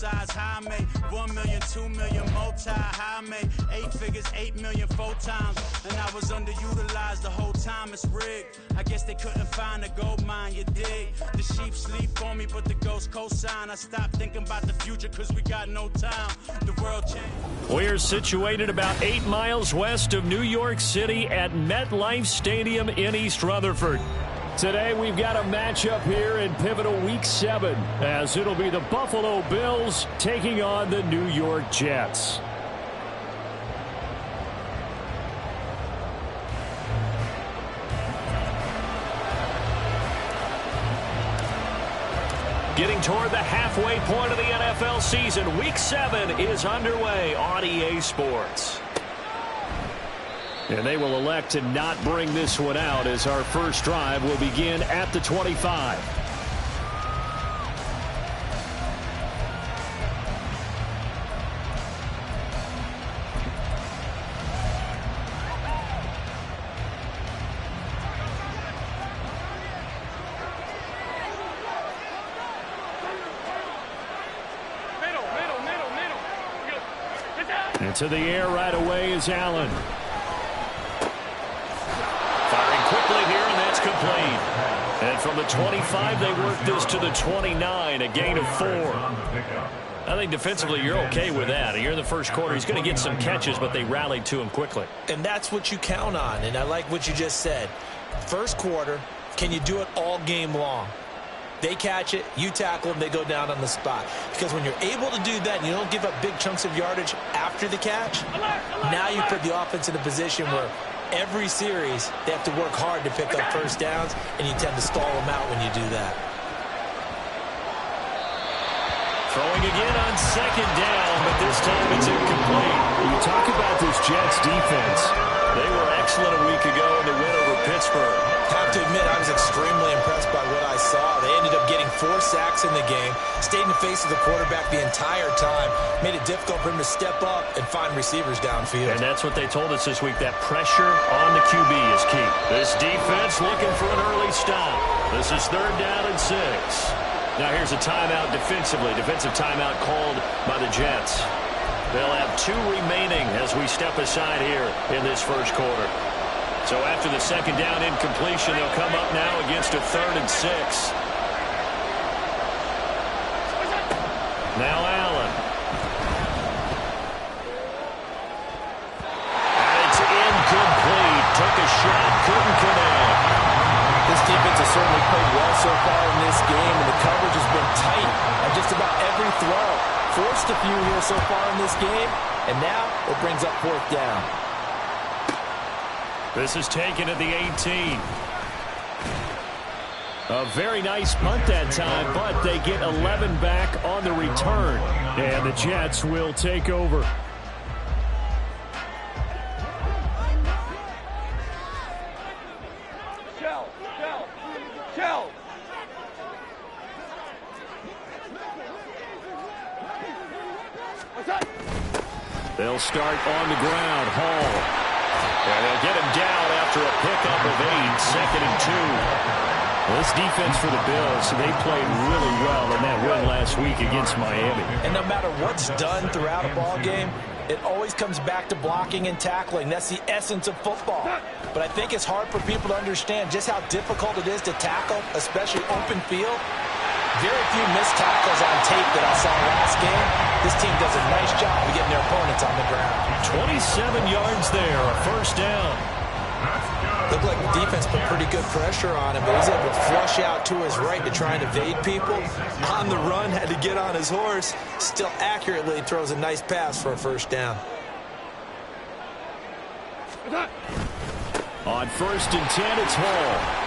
sides, high made 1 million, 2 million, multi-high made 8 figures, 8 million 4 times. And I was underutilized the whole time, it's rigged. I guess they couldn't find a gold mine, you dig? The sheep sleep on me, but the ghost cosign. I stopped thinking about the future cause we got no time. The world changed. We're situated about 8 miles west of New York City at MetLife Stadium in East Rutherford. Today we've got a matchup here in pivotal Week 7 as it'll be the Buffalo Bills taking on the New York Jets. Getting toward the halfway point of the NFL season, Week 7 is underway on EA Sports. And they will elect to not bring this one out as our first drive will begin at the 25. To the air right away is Allen. Firing quickly here, and that's complete. And from the 25, they work this to the 29, a gain of 4. I think defensively you're okay with that. You're in the first quarter. He's going to get some catches, but they rallied to him quickly. And that's what you count on, and I like what you just said. First quarter, can you do it all game long? They catch it, you tackle them, they go down on the spot. Because when you're able to do that and you don't give up big chunks of yardage after the catch, now you put the offense in a position where every series they have to work hard to pick up first downs, and you tend to stall them out when you do that. Throwing again on second down, but this time it's incomplete. You talk about this Jets defense. They were excellent a week ago in the win over Pittsburgh. I have to admit, I was extremely impressed by what I saw. They ended up getting 4 sacks in the game, stayed in the face of the quarterback the entire time, made it difficult for him to step up and find receivers downfield. And that's what they told us this week, that pressure on the QB is key. This defense looking for an early stop. This is 3rd down and 6. Now here's a timeout defensively. Defensive timeout called by the Jets. They'll have 2 remaining as we step aside here in this first quarter. So after the second down incompletion, they'll come up now against a 3rd and 6. Now Allen. And it's incomplete. Took a shot, couldn't connect. This defense has certainly played well so far in this game, and the coverage has been tight on just about every throw. Forced a few here so far in this game, and now it brings up 4th down. This is taken at the 18. A very nice punt that time, but they get 11 back on the return, and the Jets will take over. They'll start on the ground. Hall. And they'll get him down after a pickup of 8, 2nd and 2. Well, this defense for the Bills, they played really well in that win last week against Miami. And no matter what's done throughout a ball game, it always comes back to blocking and tackling. That's the essence of football. But I think it's hard for people to understand just how difficult it is to tackle, especially open field. Very few missed tackles on tape that I saw last game. This team does a nice job of getting their opponents on the ground. 27 yards there, a 1st down. Looked like the defense put pretty good pressure on him, but he's able to flush out to his right to try and evade people. On the run, had to get on his horse. Still accurately throws a nice pass for a 1st down. On 1st and 10, it's Hall.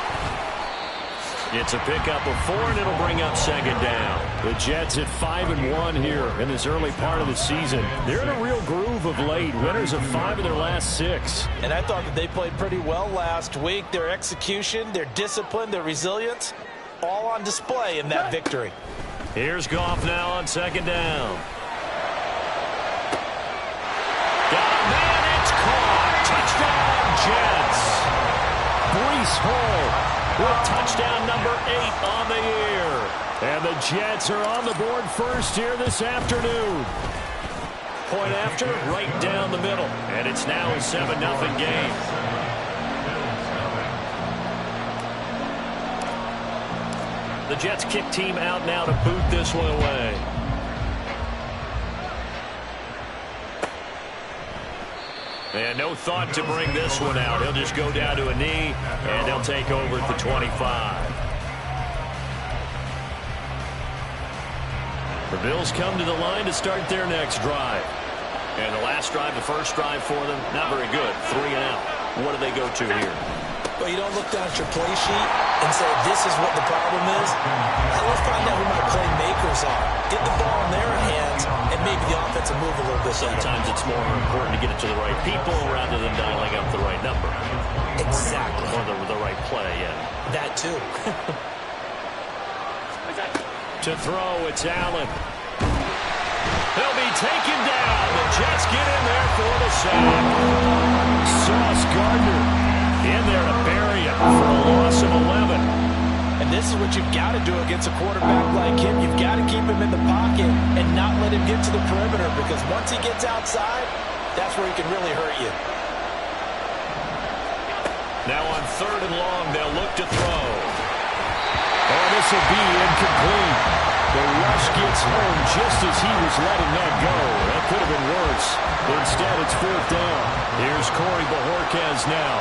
It's a pickup of 4, and it'll bring up 2nd down. The Jets at 5-1 here in this early part of the season. They're in a real groove of late. Winners of 5 of their last 6. And I thought that they played pretty well last week. Their execution, their discipline, their resilience, all on display in that victory. Here's Goff now on 2nd down. Got a man, it's caught. Touchdown, Jets. Breece Hall with touchdown number 8 on the year. And the Jets are on the board first here this afternoon. Point after, right down the middle. And it's now a 7-0 game. The Jets kick team out now to boot this one away. And no thought to bring this one out. He'll just go down to a knee, and they'll take over at the 25. The Bills come to the line to start their next drive. And the last drive, the first drive for them, not very good. 3 and out. What do they go to here? Well, you don't look down at your play sheet and say, this is what the problem is. Now let's find out who my playmakers are. Get the ball in their hands, and maybe the offense will move a little bit better. Sometimes it's more important to get it to the right people rather than dialing up the right number. Exactly. Or the right play, yeah. That too. To throw, it's Allen. He'll be taken down. The Jets get in there for the sack. Sauce Gardner in there to bury him for a loss of 11. And this is what you've got to do against a quarterback like him. You've got to keep him in the pocket and not let him get to the perimeter, because once he gets outside, that's where he can really hurt you. Now on 3rd and long, they'll look to throw. Oh, this will be incomplete. The rush gets home just as he was letting that go. That could have been worse. Instead, it's 4th down. Here's Corey Bojorquez now.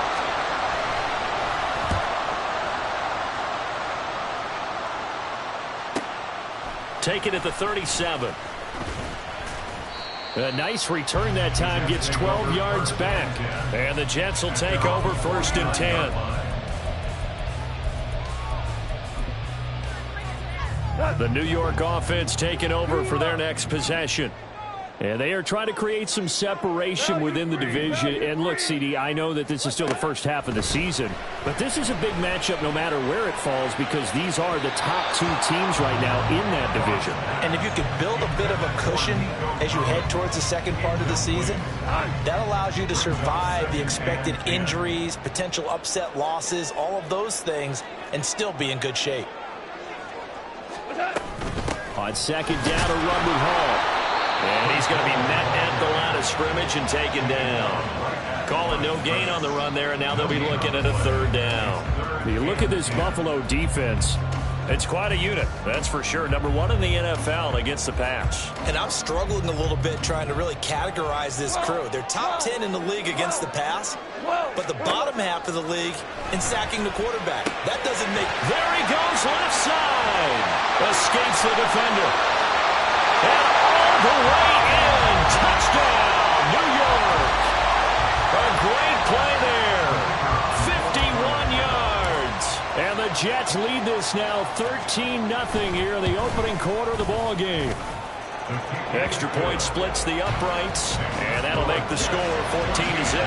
Take it at the 37. A nice return that time, gets 12 yards back. And the Jets will take over 1st and 10. The New York offense taking over for their next possession. And they are trying to create some separation within the division. And look, CD, I know that this is still the first half of the season, but this is a big matchup no matter where it falls, because these are the top 2 teams right now in that division. And if you could build a bit of a cushion as you head towards the second part of the season, that allows you to survive the expected injuries, potential upset losses, all of those things, and still be in good shape. On 2nd down, a run with Hall. And he's going to be met at the line of scrimmage and taken down. Calling no gain on the run there, and now they'll be looking at a 3rd down. You look at this Buffalo defense. It's quite a unit, that's for sure. Number 1 in the NFL against the pass. And I'm struggling a little bit trying to really categorize this crew. They're top 10 in the league against the pass, but the bottom half of the league in sacking the quarterback. That doesn't make... There he goes, left side. Escapes the defender. And all the way in. Touchdown, New York. A great play there. 51 yards. And the Jets lead this now 13-0 here in the opening quarter of the ball game. Extra point splits the uprights, and that'll make the score 14-0.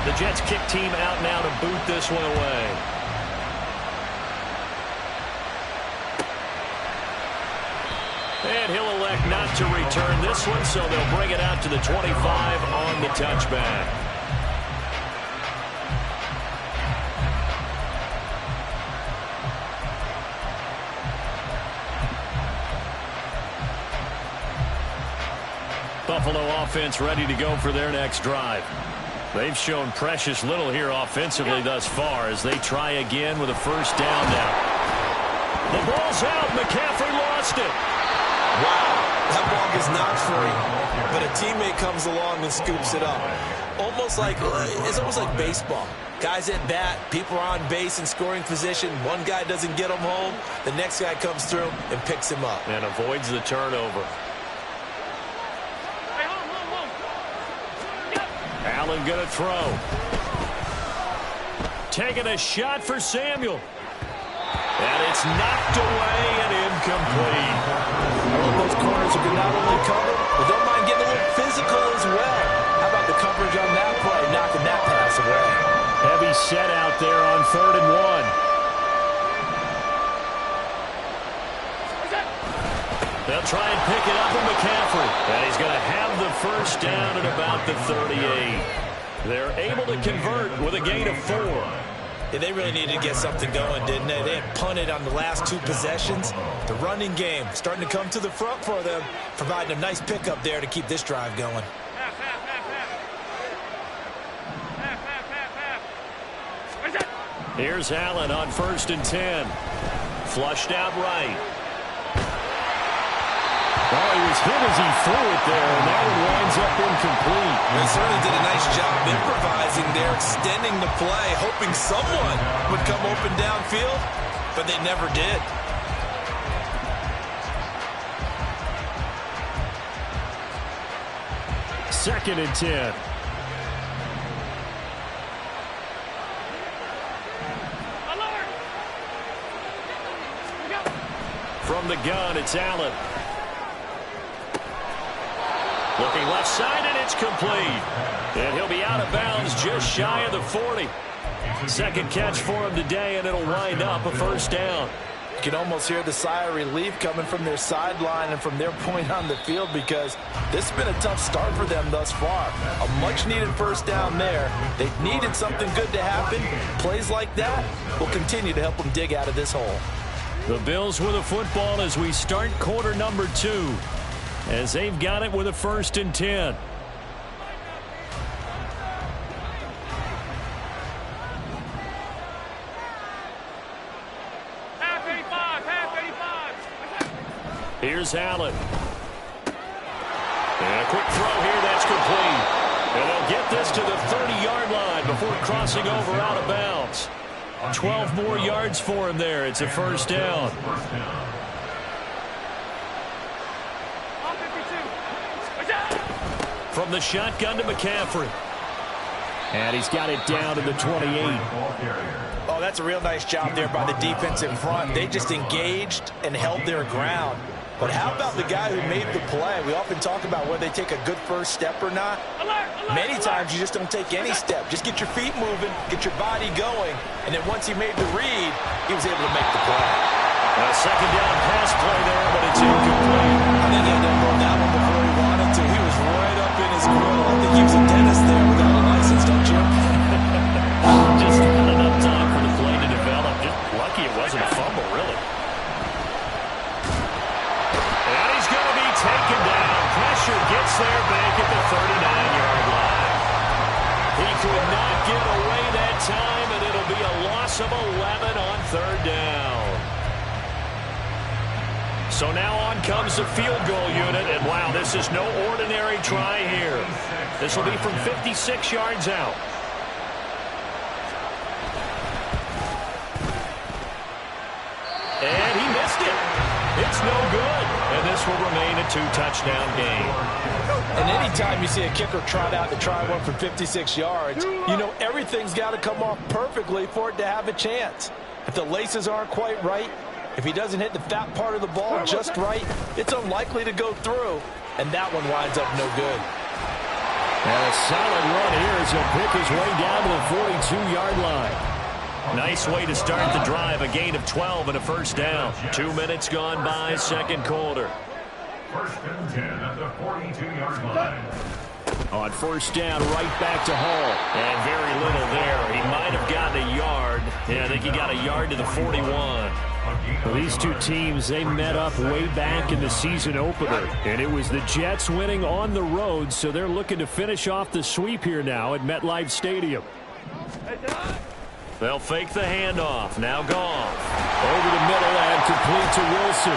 The Jets kick team out now to boot this one away. And he'll elect not to return this one, so they'll bring it out to the 25 on the touchback. Buffalo offense ready to go for their next drive. They've shown precious little here offensively thus far as they try again with a 1st down now. The ball's out. McCaffrey lost it. Wow, that ball is not free, but a teammate comes along and scoops it up. It's almost like baseball. Guys at bat, people are on base in scoring position. One guy doesn't get him home, the next guy comes through and picks him up. And avoids the turnover. Allen gonna throw. Taking a shot for Samuel. And it's knocked away and incomplete. I love those corners who can not only cover, but don't mind getting a little physical as well. How about the coverage on that play, knocking that pass away? Heavy set out there on 3rd and 1. They'll try and pick it up with McCaffrey. And he's going to have the 1st down at about the 38. They're able to convert with a gain of 4. Yeah, they really needed to get something going, didn't they? They had punted on the last 2 possessions. The running game starting to come to the front for them, providing a nice pickup there to keep this drive going. Here's Allen on 1st and 10. Flushed out right. Oh, he was hit as he threw it there, and that one winds up incomplete. They certainly did a nice job improvising there, extending the play, hoping someone would come open downfield, but they never did. Second and 10. From the gun, it's Allen. Looking left side, and it's complete. And he'll be out of bounds just shy of the 40. Second catch for him today, and it'll wind up a first down. You can almost hear the sigh of relief coming from their sideline and from their point on the field, because this has been a tough start for them thus far. A much-needed first down there. They needed something good to happen. Plays like that will continue to help them dig out of this hole. The Bills with a football as we start quarter number 2, as they've got it with a 1st and 10. Here's Allen. And a quick throw here, that's complete. And they'll get this to the 30-yard line before crossing over out of bounds. 12 more yards for him there. It's a first down. From the shotgun to McCaffrey. And he's got it down to the 28. Oh, that's a real nice job there by the defense in front. They just engaged and held their ground. But how about the guy who made the play? We often talk about whether they take a good first step or not. Many times you just don't take any step. Just get your feet moving, get your body going, and then once he made the read, he was able to make the play. A second down pass play there, but it's incomplete. I think he had to throw that one before he wanted to. He was right up in his grill. I think he was a dentist there without a license, don't you? Just not enough time for the play to develop. Just lucky it wasn't a fumble, really. And he's going to be taken down. Pressure gets there back at the 39-yard line. He could not get away that time, and it'll be a loss of 11 on 3rd down. So now on comes the field goal unit, and wow, this is no ordinary try here. This will be from 56 yards out. And he missed it. It's no good. And this will remain a 2-touchdown game. And anytime you see a kicker trot out to try one for 56 yards, you know everything's got to come off perfectly for it to have a chance. If the laces aren't quite right, if he doesn't hit the fat part of the ball just right, it's unlikely to go through. And that one winds up no good. And a solid run here as he'll pick his way down to the 42-yard line. Nice way to start the drive. A gain of 12 and a first down. 2 minutes gone by, second quarter. 1st and 10 at the 42-yard line. On first down, right back to Hall. And very little there. He might have gotten a yard. Yeah, I think he got a yard to the 41. Well, these two teams, they met up way back in the season opener. And it was the Jets winning on the road, so they're looking to finish off the sweep here now at MetLife Stadium. They'll fake the handoff. Now Goff. Over the middle and complete to Wilson.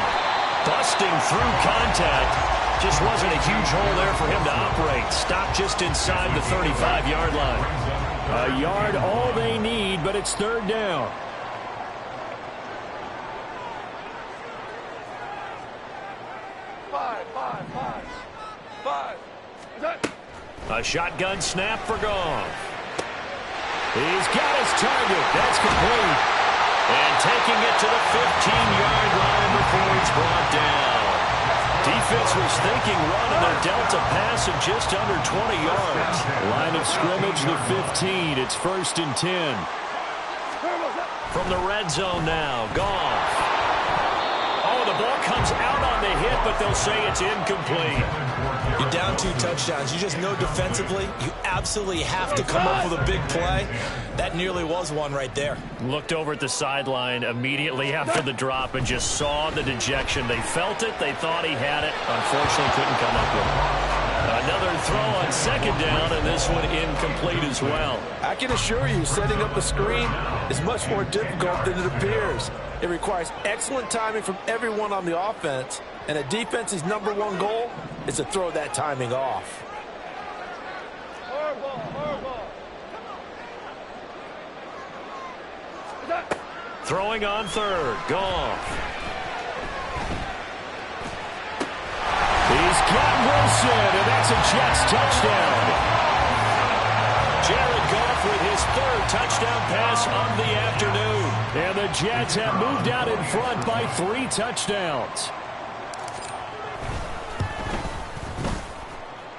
Busting through contact. Just wasn't a huge hole there for him to operate. Stopped just inside the 35-yard line. A yard all they need, but it's 3rd down. Five. A shotgun snap for Goff. He's got his target. That's complete. And taking it to the 15-yard line before he's brought down. Defense was thinking run, and they're dealt a pass of just under 20 yards. Line of scrimmage, the 15. It's 1st and 10. From the red zone now, Goff. Oh, the ball comes out on on the hit, but they'll say it's incomplete. You're down 2 touchdowns. You just know defensively you absolutely have to come up with a big play. That nearly was one right there. Looked over at the sideline immediately after the drop and just saw the dejection. They felt it. They thought he had it. Unfortunately, couldn't come up with it. Another throw on second down, and this one incomplete as well. I can assure you, setting up a screen is much more difficult than it appears. It requires excellent timing from everyone on the offense, and a defense's #1 goal is to throw that timing off. Throwing on third, Goff. He's got Wilson, and that's a Jets touchdown. Jared Goff with his 3rd touchdown pass of the afternoon. And the Jets have moved out in front by 3 touchdowns.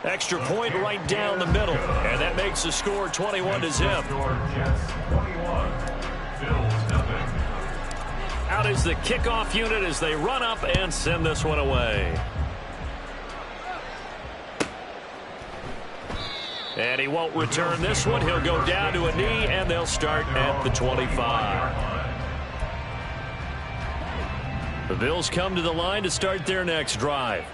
Extra point right down the middle, and that makes the score 21-0. Out is the kickoff unit as they run up and send this one away. And he won't return this one. He'll go down to a knee, and they'll start at the 25. The Bills come to the line to start their next drive.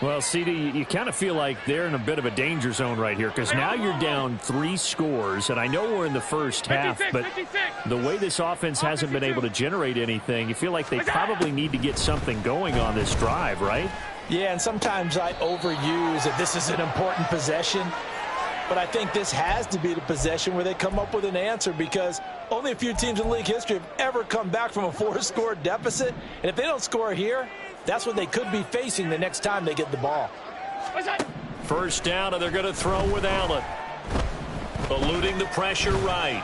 Well, CD, you kind of feel like they're in a bit of a danger zone right here because now you're down 3 scores, and I know we're in the first half, but the way this offense hasn't been able to generate anything, you feel like they probably need to get something going on this drive, right? Yeah, and sometimes I overuse that this is an important possession. But I think this has to be the possession where they come up with an answer because only a few teams in league history have ever come back from a 4-score deficit. And if they don't score here, that's what they could be facing the next time they get the ball. First down, and they're going to throw with Allen. Eluding the pressure right.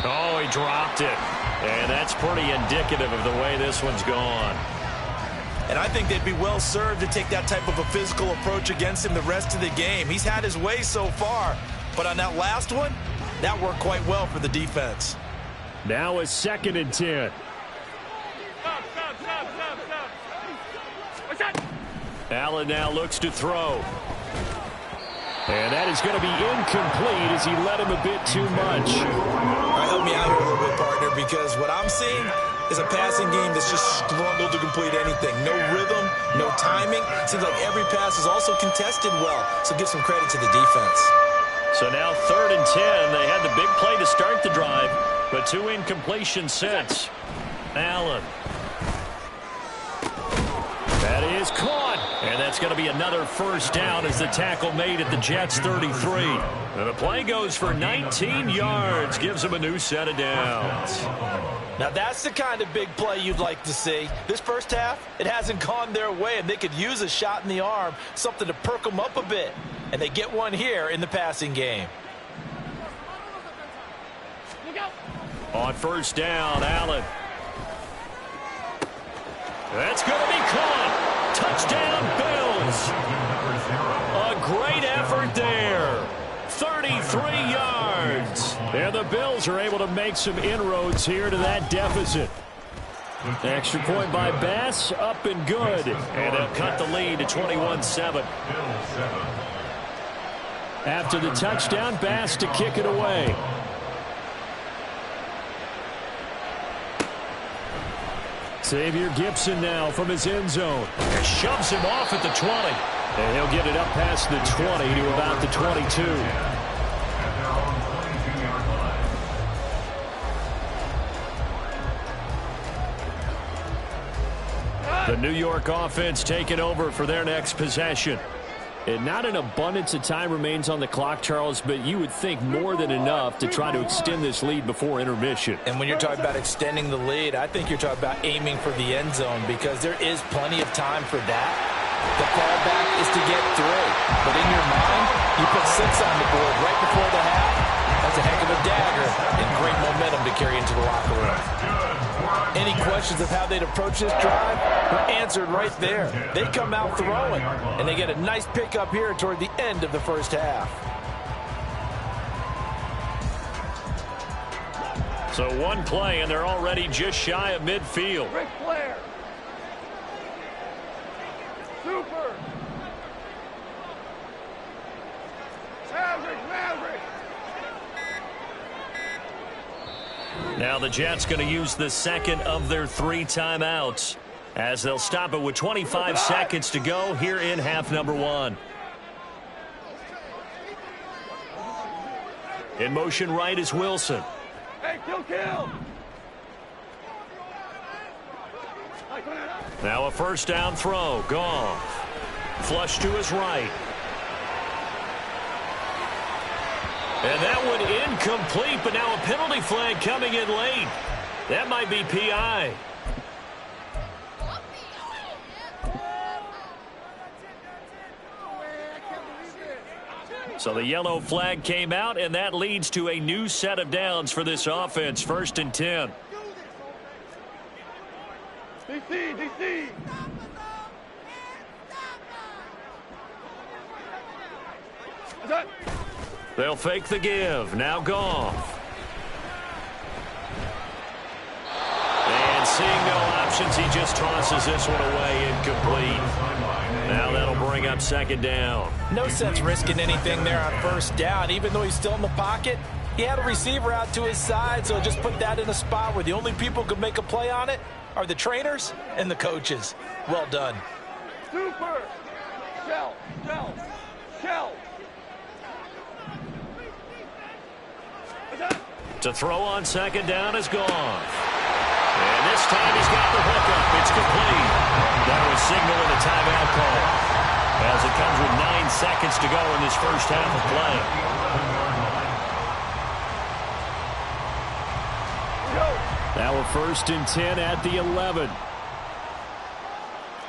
Oh, he dropped it. And that's pretty indicative of the way this one's gone. And I think they'd be well served to take that type of a physical approach against him the rest of the game. He's had his way so far, but on that last one, that worked quite well for the defense. Now a 2nd and 10. Allen now looks to throw. And that is going to be incomplete as he led him a bit too much. All right, help me out here a little bit, partner, because what I'm seeing is a passing game that's just struggled to complete anything. No rhythm, no timing. Seems like every pass is also contested well, so give some credit to the defense. So now 3rd and 10. They had the big play to start the drive, but 2 incompletions since. Allen. That is caught, and that's going to be another first down as the tackle made at the Jets' 33. And the play goes for 19 yards, gives them a new set of downs. Now that's the kind of big play you'd like to see. This first half, it hasn't gone their way, and they could use a shot in the arm, something to perk them up a bit. And they get one here in the passing game. On first down, Allen. That's going to be caught. Touchdown, Bills. A great effort there. 33 yards. And the Bills are able to make some inroads here to that deficit. Extra point by Bass, up and good. And they'll cut the lead to 21-7. After the touchdown, Bass to kick it away. Xavier Gipson now from his end zone. Shoves him off at the 20. And he'll get it up past the 20 to about the 22. The New York offense taking over for their next possession. And not an abundance of time remains on the clock, Charles, but you would think more than enough to try to extend this lead before intermission. And when you're talking about extending the lead, I think you're talking about aiming for the end zone because there is plenty of time for that. The fallback is to get 3. But in your mind, you put 6 on the board right before the half. That's a heck of a dagger and great momentum to carry into the locker room. Any questions of how they'd approach this drive were answered right there. They come out throwing, and they get a nice pickup here toward the end of the first half. So one play, and they're already just shy of midfield. Now the Jets going to use the second of their 3 timeouts as they'll stop it with 25 seconds to go here in half number 1. In motion right is Wilson. Hey, kill. Now a first down throw. Goff. Flush to his right. And that one incomplete, but now a penalty flag coming in late. That might be PI. So the yellow flag came out, and that leads to a new set of downs for this offense. 1st and 10. DC. They'll fake the give. Now Goff. And seeing no options, he just tosses this one away incomplete. Now that'll bring up 2nd down. No sense risking anything there on 1st down. Even though he's still in the pocket, he had a receiver out to his side, so just put that in a spot where the only people who could make a play on it are the trainers and the coaches. Well done. Super. Shell. To throw on 2nd down is Goff. And this time he's got the hookup. It's complete. That was signaling a timeout call as it comes with 9 seconds to go in this first half of play. Now a 1st and 10 at the 11.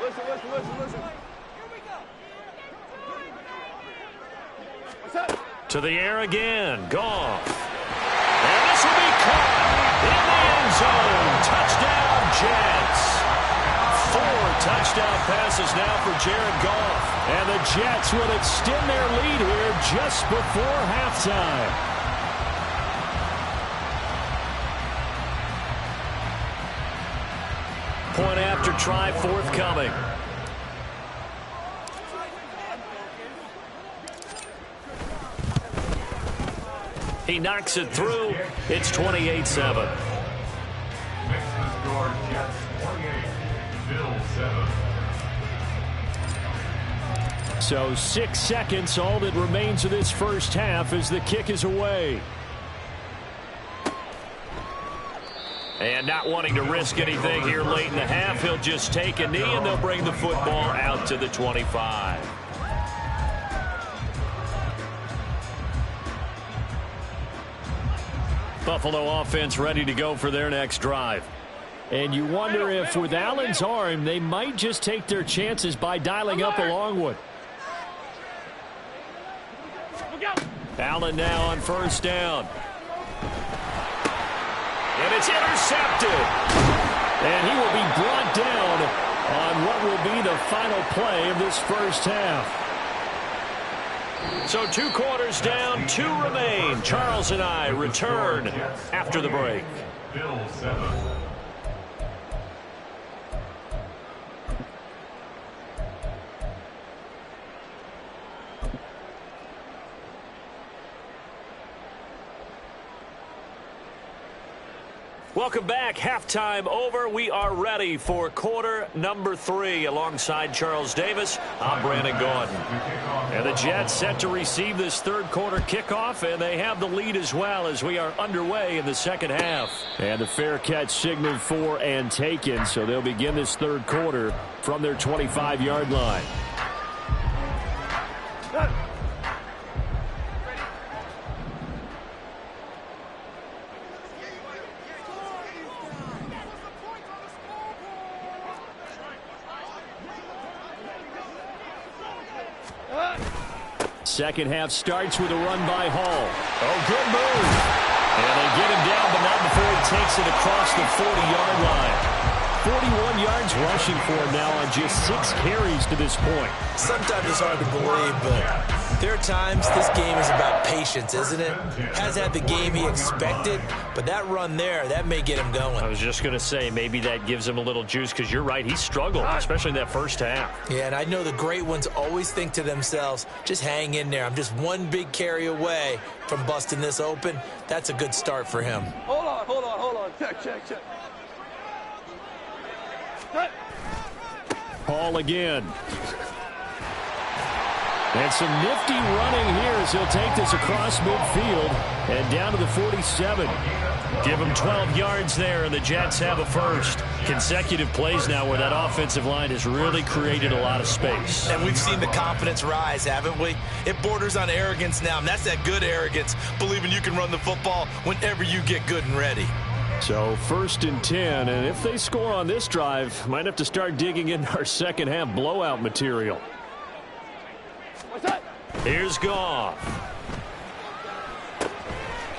Listen. To the air again. Goff. And this will be caught in the end zone. Touchdown, Jets. 4 touchdown passes now for Jared Goff. And the Jets will extend their lead here just before halftime. Point after try forthcoming. He knocks it through. It's 28-7. Makes the score Jets 28, Bills 7. So 6 seconds, all that remains of this first half as the kick is away. And not wanting to risk anything here late in the half, he'll just take a knee and they'll bring the football out to the 25. Buffalo offense ready to go for their next drive. And you wonder if with Allen's arm, they might just take their chances by dialing up a long one. Allen now on 1st down. And it's intercepted. And he will be brought down on what will be the final play of this first half. So 2 quarters down, 2 remain. Charles and I return after the break. Bills 7. Welcome back. Halftime over. We are ready for quarter number 3. Alongside Charles Davis, I'm Brandon Gordon. And the Jets set to receive this 3rd quarter kickoff, and they have the lead as well as we are underway in the 2nd half. And the fair catch signaled for and taken, so they'll begin this 3rd quarter from their 25-yard line. Second half starts with a run by Hall. Oh, good move. And they get him down, but not before he takes it across the 40-yard line. 41 yards rushing for him now on just 6 carries to this point. Sometimes it's hard to believe, but there are times this game is about patience, isn't it? Hasn't had the game he expected, but that run there, that may get him going. I was just going to say, maybe that gives him a little juice, because you're right, he struggled, especially in that first half. Yeah, and I know the great ones always think to themselves, just hang in there. I'm just one big carry away from busting this open. That's a good start for him. Hold on. on. Check. Set. Hall again. And some nifty running here as he'll take this across midfield and down to the 47. Give him 12 yards there, and the Jets have a first. Consecutive plays now where that offensive line has really created a lot of space. And we've seen the confidence rise, haven't we? It borders on arrogance now, and that's that good arrogance, believing you can run the football whenever you get good and ready. So 1st and 10, and if they score on this drive, might have to start digging in our second half blowout material. Here's Goff.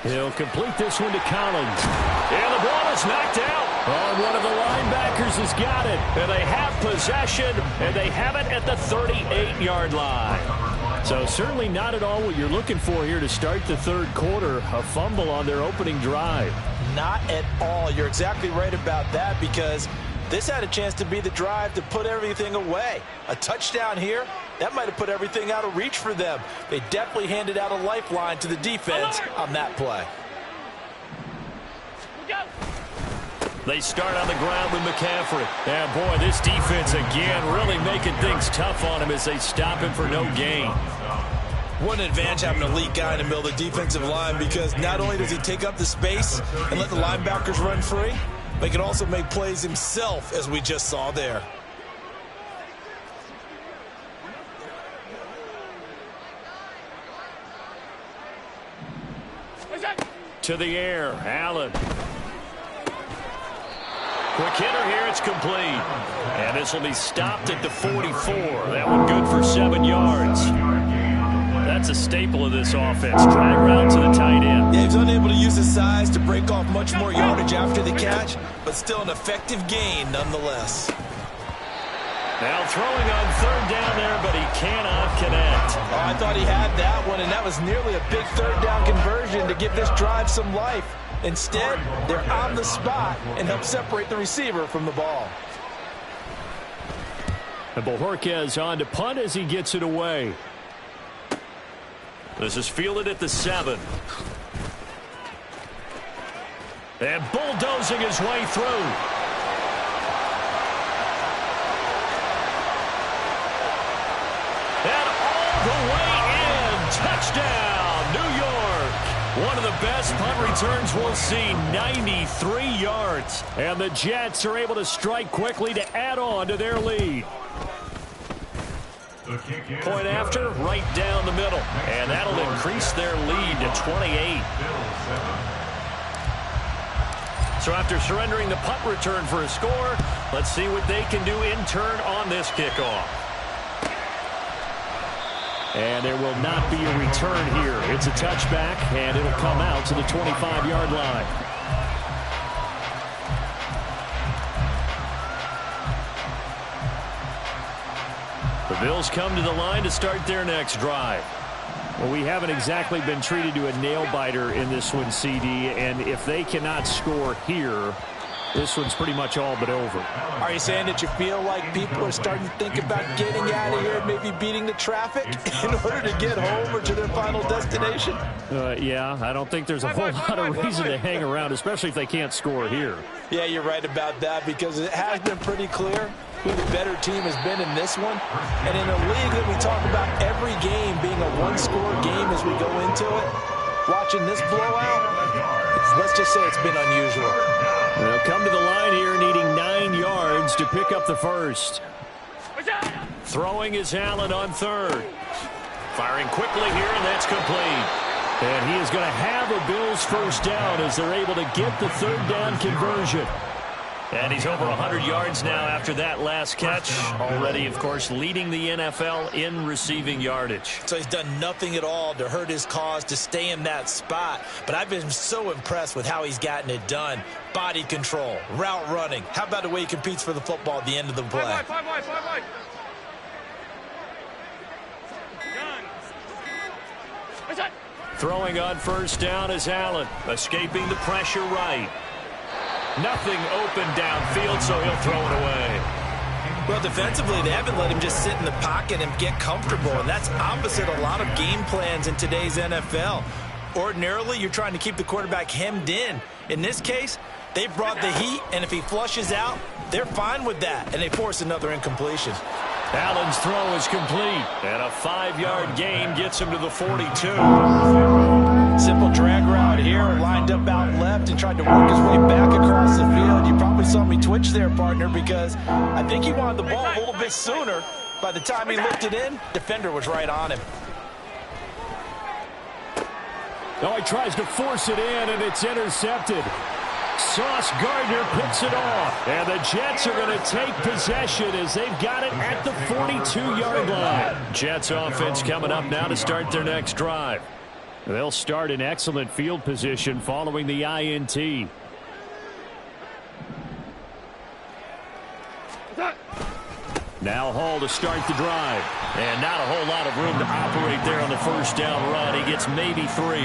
He'll complete this one to Collins. And the ball is knocked out. Oh, one of the linebackers has got it. And they have possession, and they have it at the 38-yard line. So certainly not at all what you're looking for here to start the third quarter. A fumble on their opening drive. Not at all. You're exactly right about that, because this had a chance to be the drive to put everything away. A touchdown here, that might have put everything out of reach for them. They definitely handed out a lifeline to the defense on that play. They start on the ground with McCaffrey. And boy, this defense again really making things tough on him as they stop him for no gain. What an advantage having an elite guy in the middle of the defensive line, because not only does he take up the space and let the linebackers run free, but he can also make plays himself, as we just saw there. To the air, Allen. Quick hitter here, it's complete. And this will be stopped at the 44. That one good for 7 yards. That's a staple of this offense. Drag route to the tight end. Yeah, he's unable to use his size to break off much more yardage after the catch, but still an effective gain nonetheless. Now throwing on 3rd down there, but he cannot connect. Oh, I thought he had that one, and that was nearly a big 3rd down conversion to give this drive some life. Instead, they're on the spot and help separate the receiver from the ball. And Bojorquez on to punt as he gets it away. This is fielded at the 7. And bulldozing his way through. And all the way in. Touchdown, New York. One of the best punt returns we'll see, 93 yards. And the Jets are able to strike quickly to add on to their lead. Point after, right down the middle. And that'll increase their lead to 28. So after surrendering the punt return for a score, let's see what they can do in turn on this kickoff. And there will not be a return here. It's a touchback, and it'll come out to the 25-yard line. The Bills come to the line to start their next drive. Well, we haven't exactly been treated to a nail-biter in this one, CD, and if they cannot score here, this one's pretty much all but over. Are you saying that you feel like people are starting to think about getting out of here, maybe beating the traffic in order to get home or to their final destination? Yeah, I don't think there's a whole lot of reason to hang around, especially if they can't score here. Yeah, you're right about that, because it has been pretty clear who the better team has been in this one. And in a league that we talk about every game being a one-score game as we go into it, watching this blowout, let's just say it's been unusual. They'll come to the line here needing 9 yards to pick up the first. Throwing is Allen on 3rd. Firing quickly here, and that's complete. And he is going to have a Bills first down as they're able to get the 3rd down conversion. And he's over 100 yards now after that last catch. Already, of course, leading the NFL in receiving yardage. So he's done nothing at all to hurt his cause to stay in that spot. But I've been so impressed with how he's gotten it done. Body control, route running. How about the way he competes for the football at the end of the play? Five wide. Throwing on first down is Allen, escaping the pressure right. Nothing open downfield, so he'll throw it away. Well, defensively, they haven't let him just sit in the pocket and get comfortable, and that's opposite a lot of game plans in today's NFL. Ordinarily, you're trying to keep the quarterback hemmed in. In this case, They brought the heat, and if he flushes out, they're fine with that, and they force another incompletion. Allen's throw is complete, and a 5-yard gain gets him to the 42. Simple drag route here, lined up out left and tried to work his way back across the field. You probably saw me twitch there, partner, because I think he wanted the ball a little bit sooner. By the time he looked it in, defender was right on him. Oh, he tries to force it in, and it's intercepted. Sauce Gardner picks it off, and the Jets are going to take possession as they've got it at the 42-yard line. Jets offense coming up now to start their next drive. They'll start in excellent field position following the INT. Now Hall to start the drive. And not a whole lot of room to operate there on the first down run. He gets maybe 3.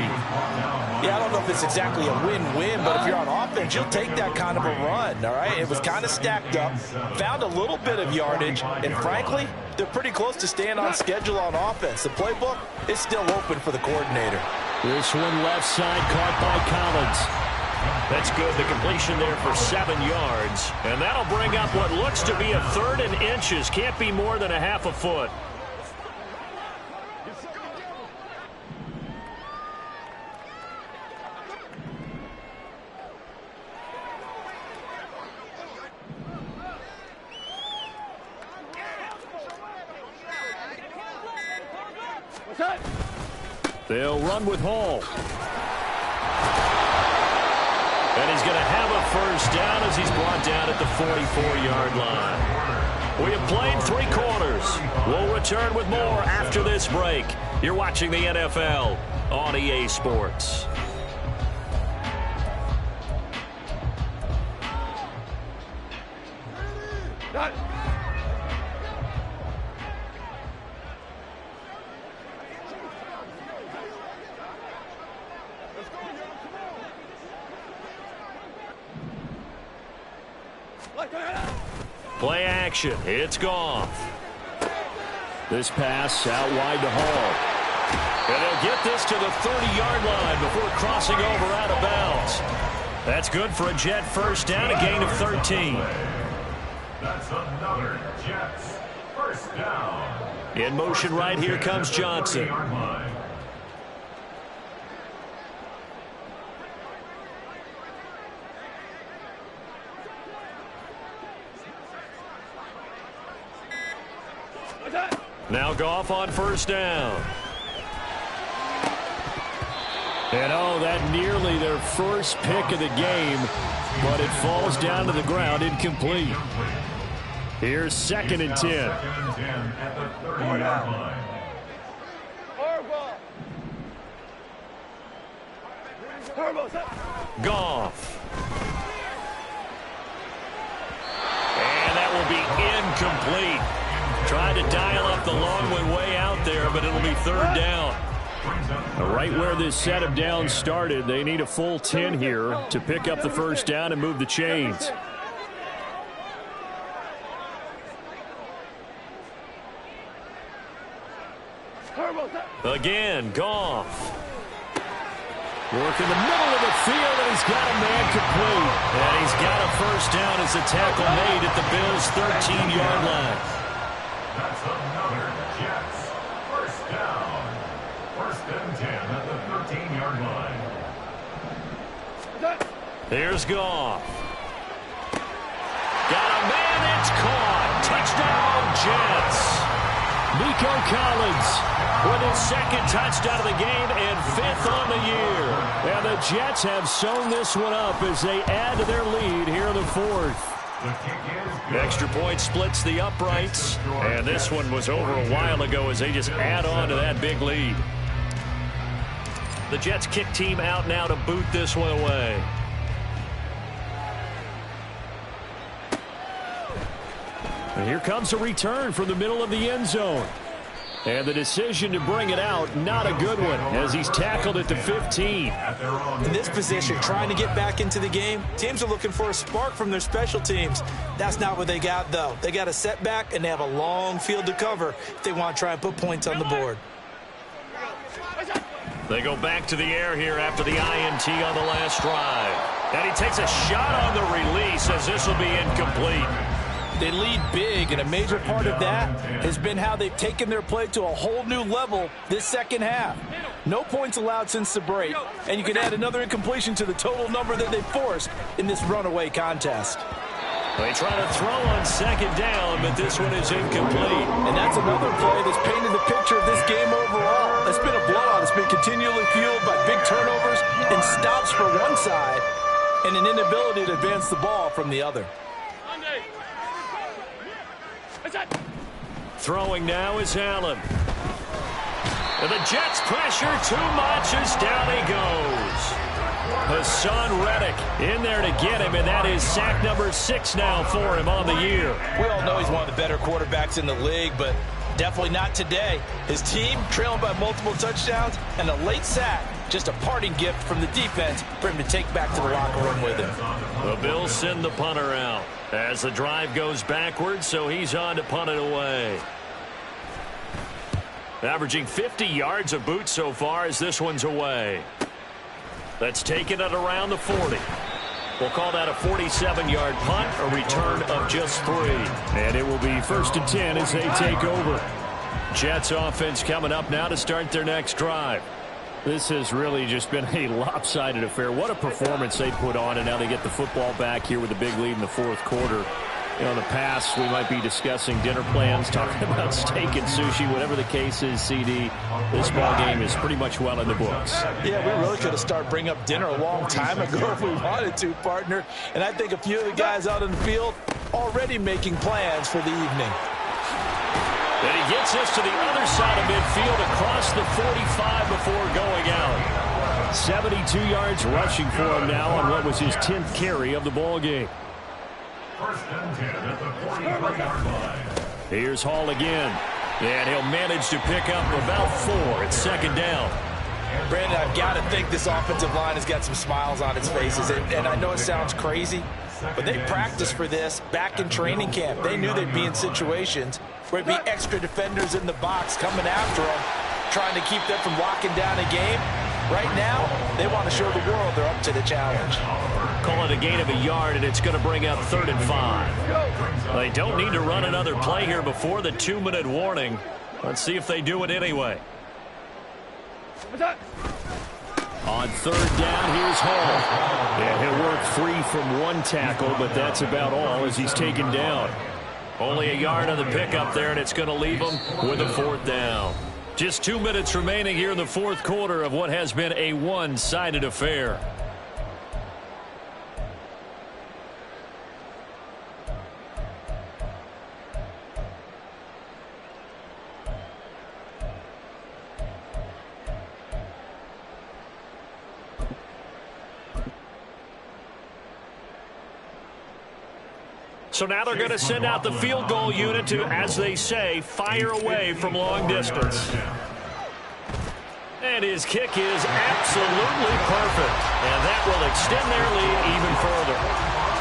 Yeah, I don't know if it's exactly a win-win, but if you're on offense, you'll take that kind of a run, all right? It was kind of stacked up, found a little bit of yardage, and frankly, they're pretty close to staying on schedule on offense. The playbook is still open for the coordinator. This one left side caught by Collins. That's good. The completion there for 7 yards. And that'll bring up what looks to be a 3rd and inches. Can't be more than a half a foot. They'll run with Hall. And he's going to have a first down as he's brought down at the 44-yard line. We have played 3 quarters. We'll return with more after this break. You're watching the NFL on EA Sports. Play action. It's Goff. This pass out wide to Hall. And they'll get this to the 30-yard line before crossing over out of bounds. That's good for a Jet first down, a gain of 13. That's another Jets first down. In motion right here comes Johnson. Now Goff on first down. And oh, that nearly their first pick of the game, but it falls down to the ground incomplete. Here's 2nd and 10. At the 30-yard line. Goff. And that will be incomplete. Tried to dial up the long way out there, but it'll be 3rd down. Right where this set of downs started, they need a full 10 here to pick up the first down and move the chains. Again, Goff. Work in the middle of the field, and he's got a man complete. And he's got a first down as the tackle made at the Bills' 13-yard line. That's another Jets first down. 1st and 10 at the 13-yard line. Here's Goff. Got a man, it's caught. Touchdown, Jets. Nico Collins with his 2nd touchdown of the game and 5th on the year. And the Jets have sewn this one up as they add to their lead here in the 4th. Extra point splits the uprights, and this one was over a while ago as they just add on to that big lead. The Jets kick team out now to boot this one away. And here comes a return from the middle of the end zone. And the decision to bring it out, not a good one, as he's tackled at the 15. In this position, trying to get back into the game, teams are looking for a spark from their special teams. That's not what they got, though. They got a setback, and they have a long field to cover if they want to try and put points on the board. They go back to the air here after the INT on the last drive. And he takes a shot on the release as this will be incomplete. They lead big, and a major part of that has been how they've taken their play to a whole new level this second half. No points allowed since the break, and you can add another incompletion to the total number that they forced in this runaway contest. They try to throw on second down, but this one is incomplete. And that's another play that's painted the picture of this game overall. It's been a blowout. It's been continually fueled by big turnovers and stops for one side and an inability to advance the ball from the other. Throwing now is Allen. And the Jets pressure too much as down he goes. Hassan Reddick in there to get him, and that is sack number 6 now for him on the year. We all know he's one of the better quarterbacks in the league, but definitely not today. His team trailing by multiple touchdowns, and a late sack, just a parting gift from the defense for him to take back to the locker room with him. The Bills send the punter out as the drive goes backwards, so he's on to punt it away. Averaging 50 yards a boot so far as this one's away. That's taken at around the 40. We'll call that a 47-yard punt, a return of just 3. And it will be 1st and 10 as they take over. Jets offense coming up now to start their next drive. This has really just been a lopsided affair. What a performance they put on, and now they get the football back here with a big lead in the 4th quarter. You know, in the past, we might be discussing dinner plans, talking about steak and sushi, whatever the case is, CD. This ball game is pretty much well in the books. Yeah, we really could have started bringing up dinner a long time ago if we wanted to, partner. And I think a few of the guys out in the field already making plans for the evening. And he gets us to the other side of midfield across the 45 before going out. 72 yards rushing for him now on what was his 10th carry of the ball game. 1st and 10 at the 43-yard line. Here's Hall again. And he'll manage to pick up about 4 at 2nd down. Brandon, I've got to think this offensive line has got some smiles on its faces. And I know it sounds crazy, but they practiced for this back in training camp. They knew they'd be in situations where there'd be extra defenders in the box coming after them, trying to keep them from locking down a game. Right now, they want to show the world they're up to the challenge. Call it a gain of a yard, and it's going to bring up 3rd and 5. They don't need to run another play here before the 2-minute warning. Let's see if they do it anyway. On 3rd down, here's Hall. And he'll work free from 1 tackle, but that's about all as he's taken down. Only a yard on the pickup there, and it's going to leave him with a 4th down. Just 2 minutes remaining here in the 4th quarter of what has been a one-sided affair. So now they're going to send out the field goal unit to, as they say, fire away from long distance. And his kick is absolutely perfect. And that will extend their lead even further.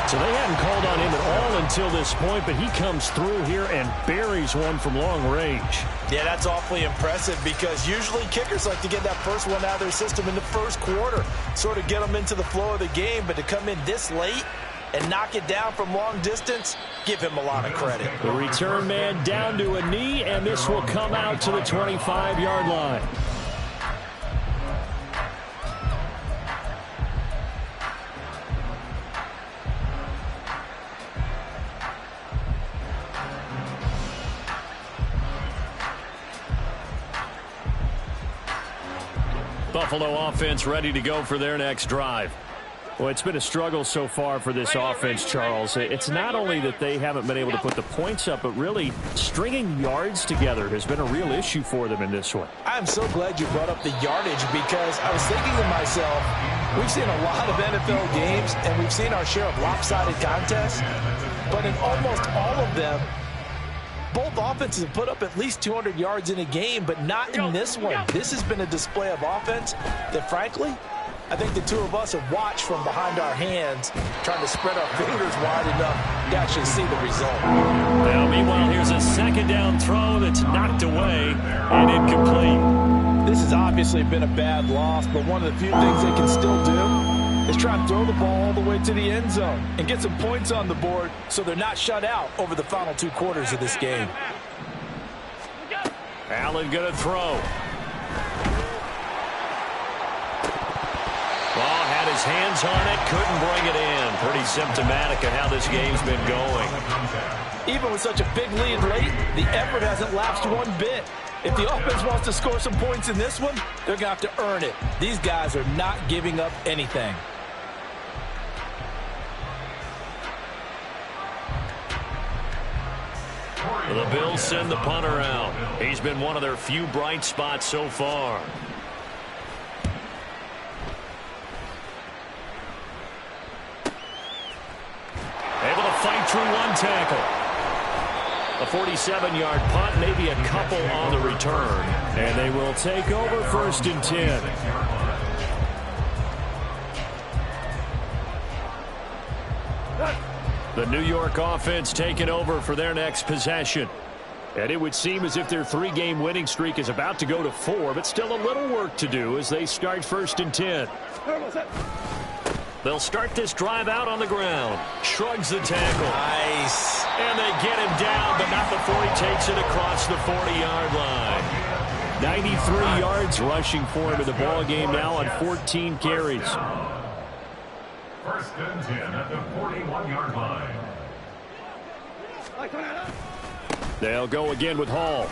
So they hadn't called on him at all until this point, but he comes through here and buries one from long range. Yeah, that's awfully impressive because usually kickers like to get that first one out of their system in the 1st quarter, sort of get them into the flow of the game, but to come in this late and knock it down from long distance, give him a lot of credit. The return man down to a knee, and this will come out to the 25-yard line. Buffalo offense ready to go for their next drive. Well, it's been a struggle so far for this offense, Charles. It's not only that they haven't been able to put the points up, but really stringing yards together has been a real issue for them in this one. I'm so glad you brought up the yardage because I was thinking to myself, we've seen a lot of NFL games and we've seen our share of lopsided contests, but in almost all of them, both offenses have put up at least 200 yards in a game, but not in this one. This has been a display of offense that, frankly, I think the two of us have watched from behind our hands, trying to spread our fingers wide enough to actually see the result. Now, meanwhile, here's a 2nd down throw that's knocked away and incomplete. This has obviously been a bad loss, but one of the few things they can still do is try and throw the ball all the way to the end zone and get some points on the board so they're not shut out over the final 2 quarters of this game. Allen going to throw. Ball had his hands on it, couldn't bring it in. Pretty symptomatic of how this game's been going. Even with such a big lead late, the effort hasn't lapsed one bit. If the offense wants to score some points in this one, they're going to have to earn it. These guys are not giving up anything. The Bills send the punter out. He's been one of their few bright spots so far. Able to fight through one tackle. A 47-yard punt, maybe a couple on the return. And they will take over 1st and 10. The New York offense taking over for their next possession. And it would seem as if their 3-game winning streak is about to go to 4, but still a little work to do as they start 1st and 10. They'll start this drive out on the ground. Shrugs the tackle. Nice. And they get him down, but not before he takes it across the 40-yard line. 93 yards rushing for him in the ball game now on 14 carries. 1st and 10 at the 41-yard line. They'll go again with Hall.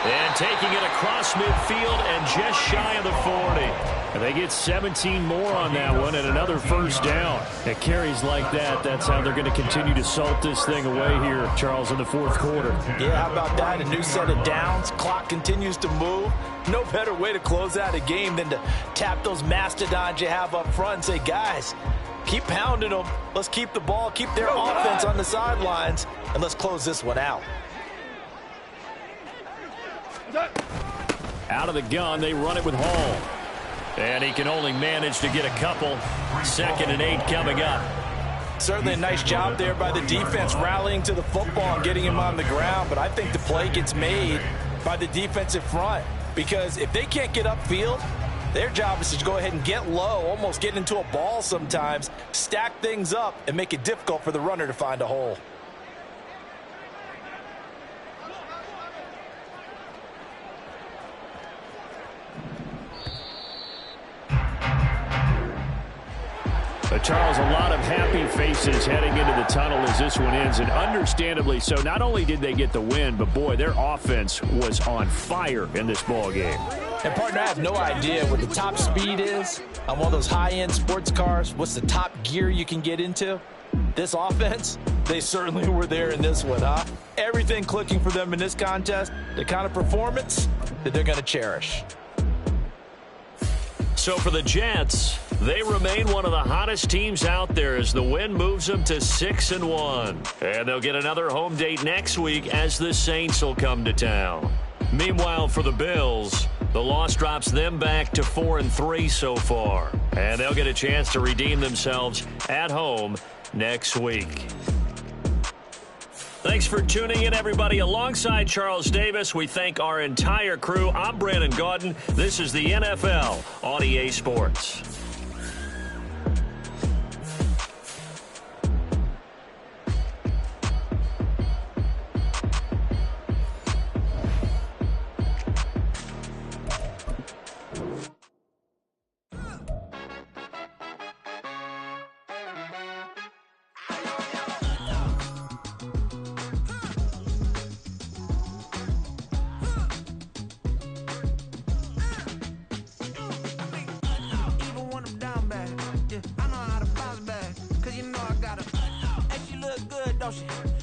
And taking it across midfield and just shy of the 40. And they get 17 more on that one and another 1st down. At carries like that, that's how they're going to continue to salt this thing away here, Charles, in the 4th quarter. Yeah, how about that? A new set of downs. Clock continues to move. No better way to close out a game than to tap those mastodons you have up front and say, guys, keep pounding them. Let's keep the ball, keep their offense on the sidelines, and let's close this one out. Out of the gun, they run it with Hall. And he can only manage to get a couple. 2nd and 8 coming up. Certainly a nice job there by the defense rallying to the football and getting him on the ground. But I think the play gets made by the defensive front. Because if they can't get upfield, their job is to go ahead and get low, almost get into a ball sometimes, stack things up, and make it difficult for the runner to find a hole. But Charles, a lot of happy faces heading into the tunnel as this one ends, and understandably so. Not only did they get the win, but boy, their offense was on fire in this ball game. And partner, I have no idea what the top speed is on one of those high-end sports cars. What's the top gear you can get into? This offense, they certainly were there in this one, huh? Everything clicking for them in this contest, the kind of performance that they're going to cherish. So for the Jets, they remain one of the hottest teams out there as the win moves them to 6-1. And they'll get another home date next week as the Saints will come to town. Meanwhile, for the Bills, the loss drops them back to 4-3 so far. And they'll get a chance to redeem themselves at home next week. Thanks for tuning in, everybody. Alongside Charles Davis, we thank our entire crew. I'm Brandon Gaudin. This is the NFL on EA Sports.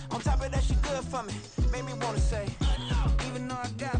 On top of that, she good for me. Made me wanna say, even though I got